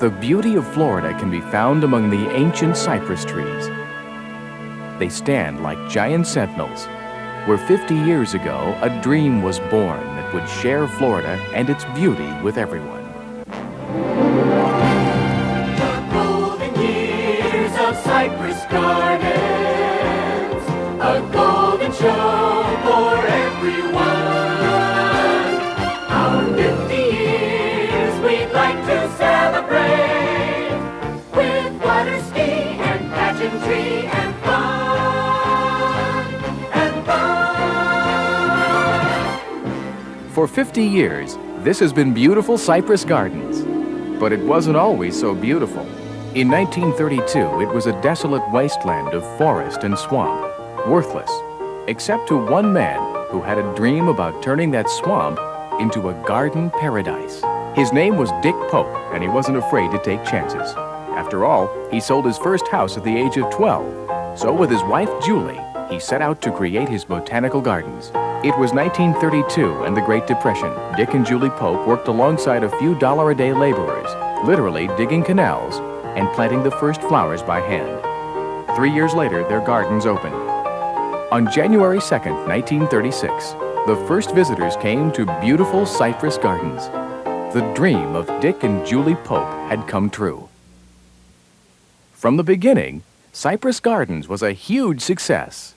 The beauty of Florida can be found among the ancient cypress trees. They stand like giant sentinels, where 50 years ago a dream was born that would share Florida and its beauty with everyone. The golden years of Cypress Gardens, a golden show for everyone. Our 50 years we'd like to celebrate with water ski and pageantry and fun. For 50 years, this has been beautiful Cypress Gardens. But it wasn't always so beautiful. In 1932, it was a desolate wasteland of forest and swamp, worthless, except to one man who had a dream about turning that swamp into a garden paradise. His name was Dick Pope, and he wasn't afraid to take chances. After all, he sold his first house at the age of 12. So with his wife, Julie, he set out to create his botanical gardens. It was 1932 and the Great Depression. Dick and Julie Pope worked alongside a few dollar-a-day laborers, literally digging canals and planting the first flowers by hand. 3 years later, their gardens opened. On January 2nd, 1936, the first visitors came to beautiful Cypress Gardens. The dream of Dick and Julie Pope had come true. From the beginning, Cypress Gardens was a huge success.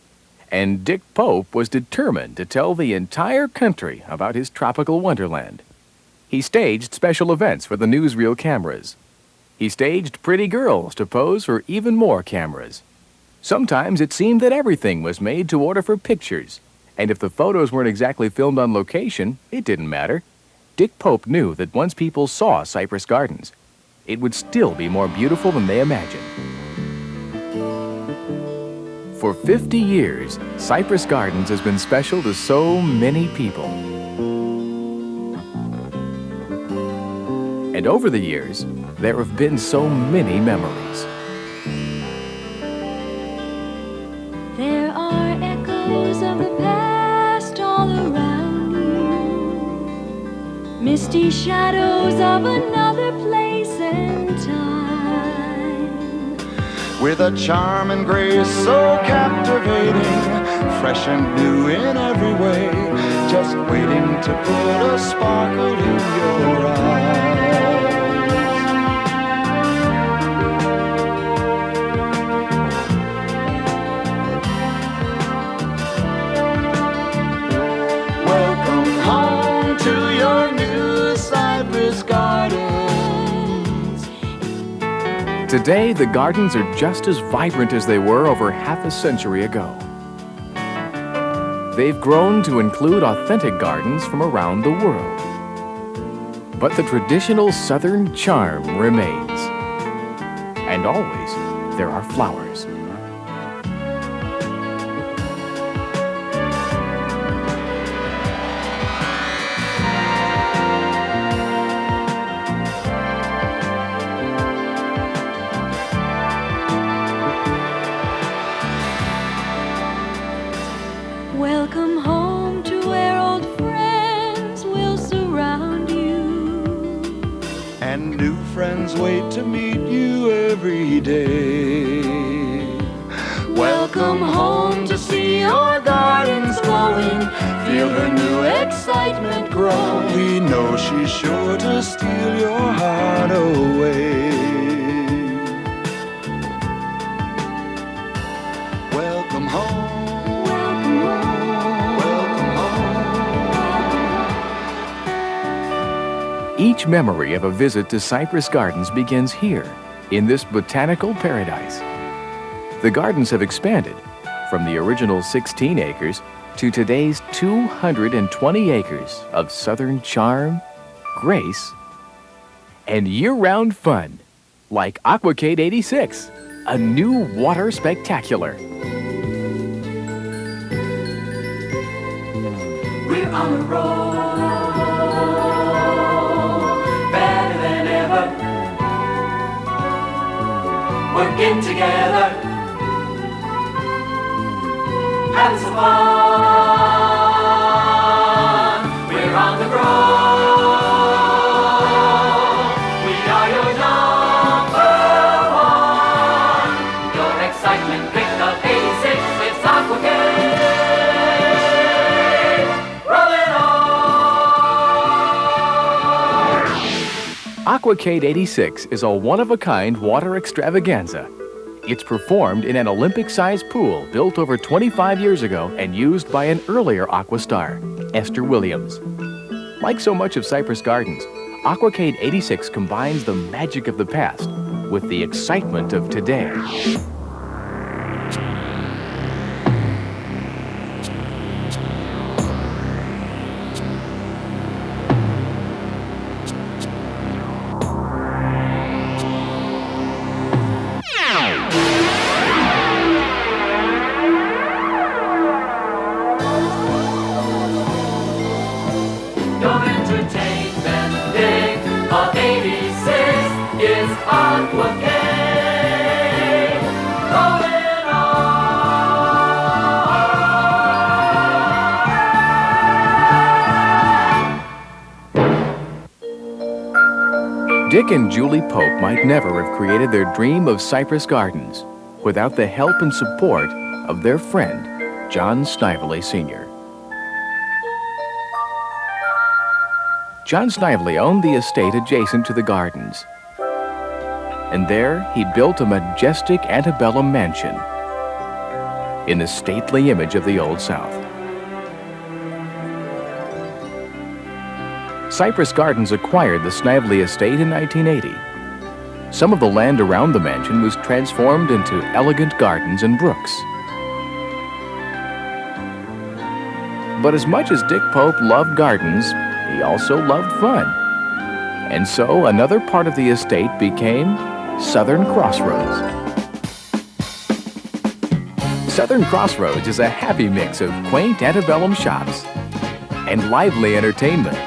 And Dick Pope was determined to tell the entire country about his tropical wonderland. He staged special events for the newsreel cameras. He staged pretty girls to pose for even more cameras. Sometimes it seemed that everything was made to order for pictures, and if the photos weren't exactly filmed on location, it didn't matter. Dick Pope knew that once people saw Cypress Gardens, it would still be more beautiful than they imagined. For 50 years, Cypress Gardens has been special to so many people. And over the years, there have been so many memories. There are echoes of the past all around you, misty shadows of another place and time. With a charm and grace so captivating, fresh and new in every way, just waiting to put a sparkle in your eyes. Welcome home to your new Cypress Gardens. Today, the gardens are just as vibrant as they were over half a century ago. They've grown to include authentic gardens from around the world. But the traditional Southern charm remains. And always, there are flowers. Welcome home to where old friends will surround you. And new friends wait to meet you every day. Welcome home to see your gardens glowing. Feel the new excitement grow. We know she's sure to steal your heart away. Welcome home. Each memory of a visit to Cypress Gardens begins here, in this botanical paradise. The gardens have expanded from the original 16 acres to today's 220 acres of southern charm, grace, and year-round fun, like Aquacade 86, a new water spectacular. We're on the road, better than ever. Working together, having some fun. We're on the road, we are your young Aquacade 86 is a one-of-a-kind water extravaganza. It's performed in an Olympic-sized pool built over 25 years ago and used by an earlier Aqua star, Esther Williams. Like so much of Cypress Gardens, Aquacade 86 combines the magic of the past with the excitement of today. Your entertainment day of 86 is Aquacade. Going on. Dick and Julie Pope might never have created their dream of Cypress Gardens without the help and support of their friend, John Snively Sr. John Snively owned the estate adjacent to the gardens, and there he built a majestic antebellum mansion in the stately image of the Old South. Cypress Gardens acquired the Snively estate in 1980. Some of the land around the mansion was transformed into elegant gardens and brooks. But as much as Dick Pope loved gardens, he also loved fun. And so another part of the estate became Southern Crossroads. Southern Crossroads is a happy mix of quaint antebellum shops and lively entertainment.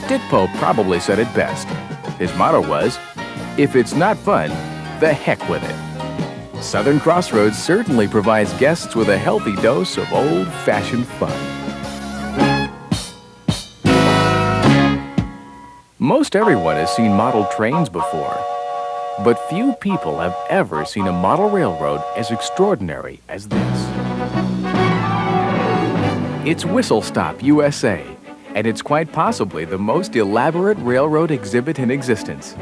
Dick Pope probably said it best. His motto was, "If it's not fun, the heck with it." Southern Crossroads certainly provides guests with a healthy dose of old-fashioned fun. Most everyone has seen model trains before, but few people have ever seen a model railroad as extraordinary as this. It's Whistle Stop USA, and it's quite possibly the most elaborate railroad exhibit in existence.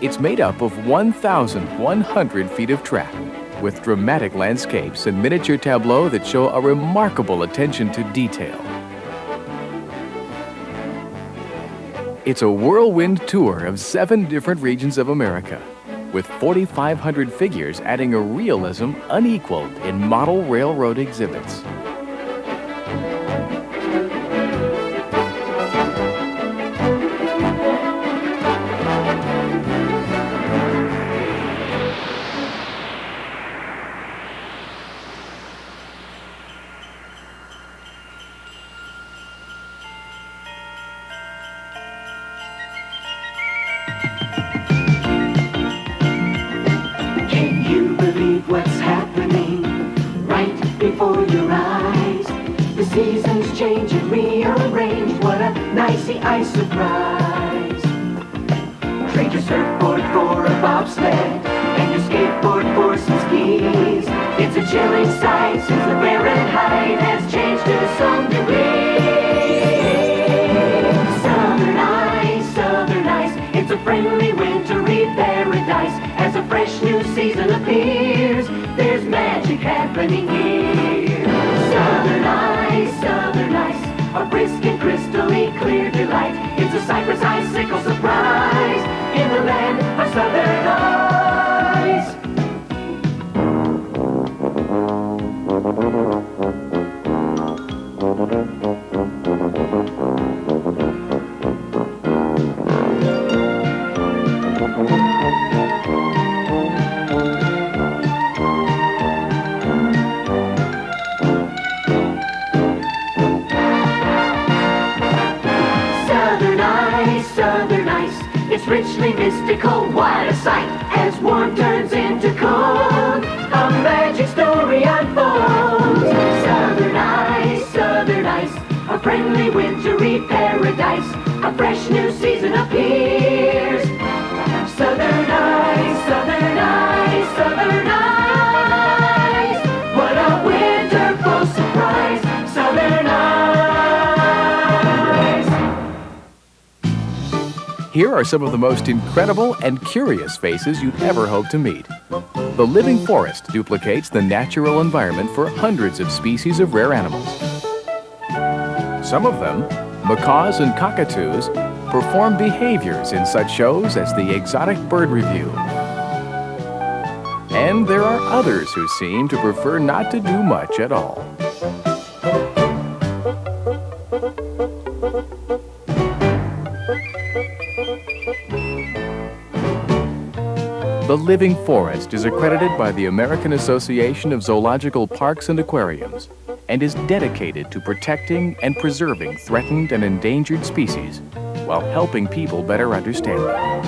It's made up of 1,100 feet of track, with dramatic landscapes and miniature tableaux that show a remarkable attention to detail. It's a whirlwind tour of 7 different regions of America, with 4,500 figures adding a realism unequaled in model railroad exhibits. Can you believe what's happening right before your eyes? The seasons change and rearrange. What a nicey ice surprise. Trade your surfboard for a bobsled and your skateboard for some skis. It's a chilling sight since the Fahrenheit has changed to some degree. Southern ice, it's a friendly wintry paradise. As a fresh new season appears, there's magic happening here. Southern ice, a brisk and crystally clear delight. It's a Cypress icicle surprise in the land of Southern ice. Southern ice, it's richly mystical, what a sight, as warm turns into cold, a magic story unfolds. Southern ice, a friendly wintry paradise. Here are some of the most incredible and curious faces you'd ever hope to meet. The living forest duplicates the natural environment for hundreds of species of rare animals. Some of them, macaws and cockatoos, perform behaviors in such shows as the Exotic Bird Review. And there are others who seem to prefer not to do much at all. The Living Forest is accredited by the American Association of Zoological Parks and Aquariums and is dedicated to protecting and preserving threatened and endangered species while helping people better understand them.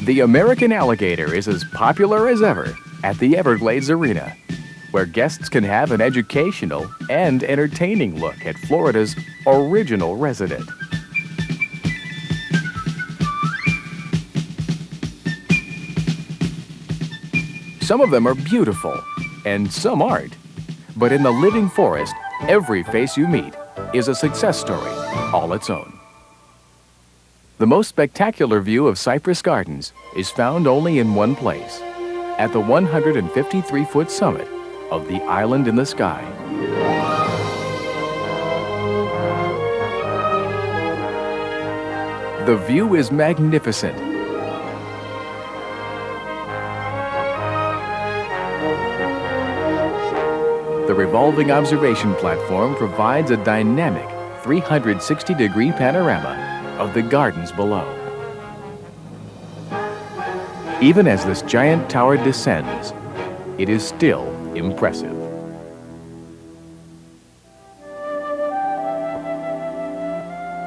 The American alligator is as popular as ever at the Everglades Arena, where guests can have an educational and entertaining look at Florida's original resident. Some of them are beautiful, and some aren't. But in the living forest, every face you meet is a success story all its own. The most spectacular view of Cypress Gardens is found only in one place, at the 153-foot summit of the Island in the Sky. The view is magnificent. The revolving observation platform provides a dynamic 360-degree panorama of the gardens below. Even as this giant tower descends, it is still impressive.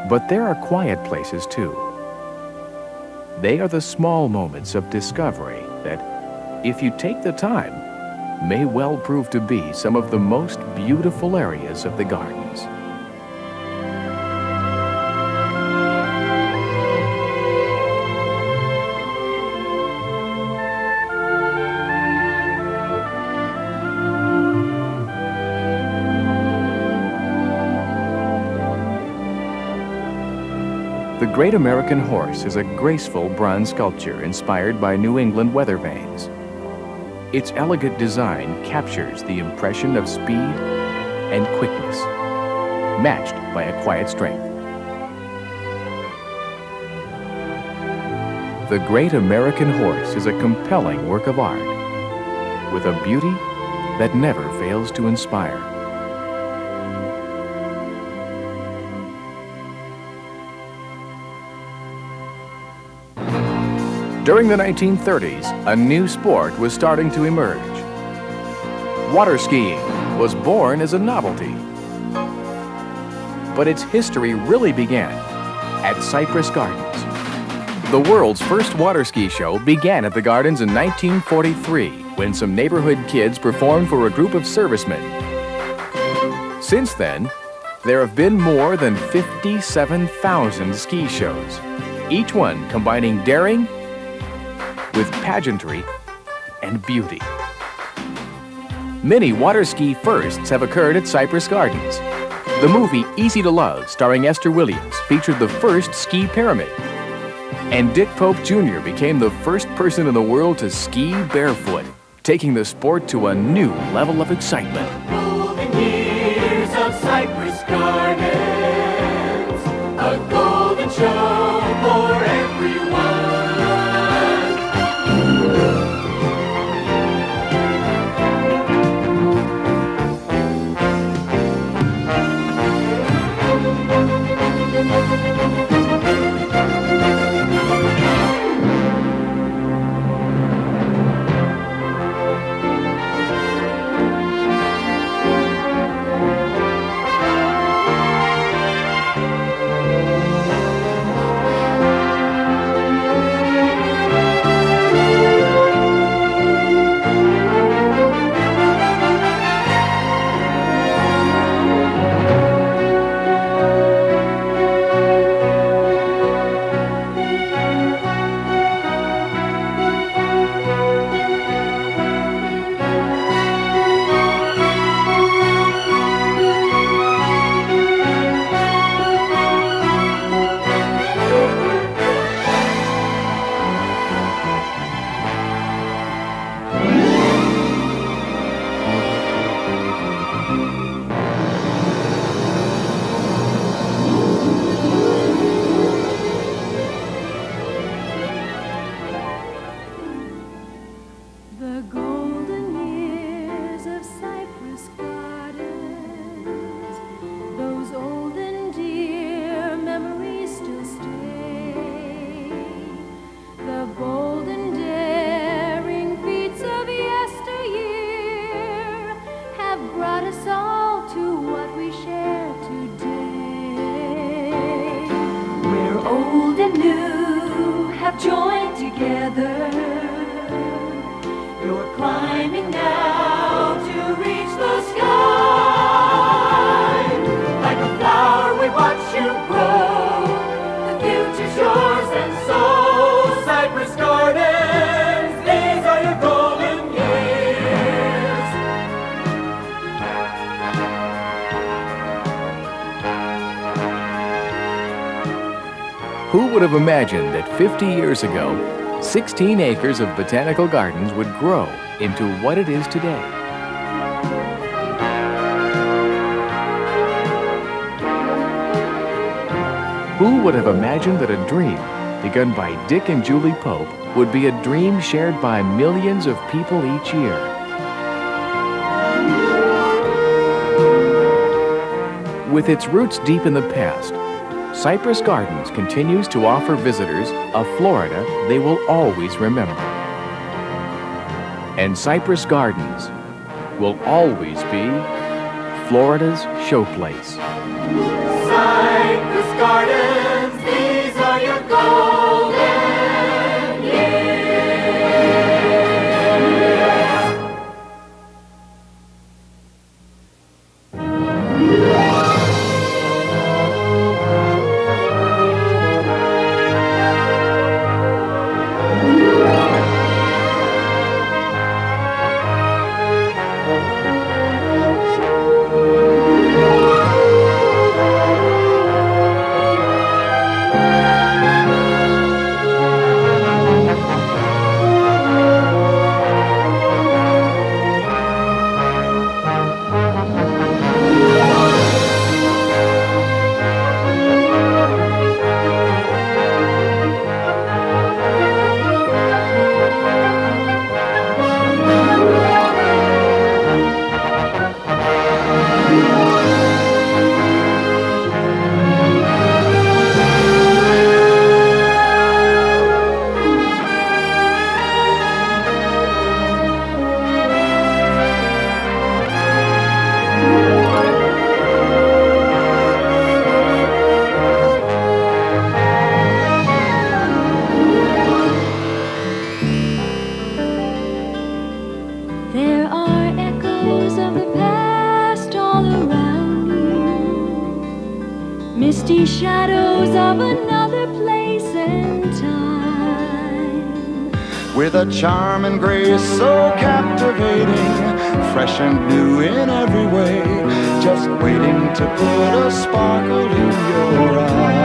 But there are quiet places too. They are the small moments of discovery that, if you take the time, may well prove to be some of the most beautiful areas of the gardens. The Great American Horse is a graceful bronze sculpture inspired by New England weather vanes. Its elegant design captures the impression of speed and quickness, matched by a quiet strength. The Great American Horse is a compelling work of art with a beauty that never fails to inspire. During the 1930s, a new sport was starting to emerge. Water skiing was born as a novelty. But its history really began at Cypress Gardens. The world's first water ski show began at the gardens in 1943 when some neighborhood kids performed for a group of servicemen. Since then, there have been more than 57,000 ski shows, each one combining daring with pageantry and beauty. Many water ski firsts have occurred at Cypress Gardens. The movie Easy to Love, starring Esther Williams, featured the first ski pyramid. And Dick Pope Jr. became the first person in the world to ski barefoot, taking the sport to a new level of excitement. Golden years of Cypress Gardens, a golden show for everyone. Old and new have joined together. You're climbing now to reach the sky. Like a flower we watch you grow. The future's yours and so Cypress Gardens, these are your golden years. Who would have imagined that 50 years ago, 16 acres of botanical gardens would grow into what it is today? Who would have imagined that a dream begun by Dick and Julie Pope would be a dream shared by millions of people each year? With its roots deep in the past, Cypress Gardens continues to offer visitors a Florida they will always remember. And Cypress Gardens will always be Florida's showplace. Cypress Gardens, these are your golden years. There are echoes of the past all around you, misty shadows of another place and time. With a charm and grace so captivating, fresh and new in every way, just waiting to put a sparkle in your eye.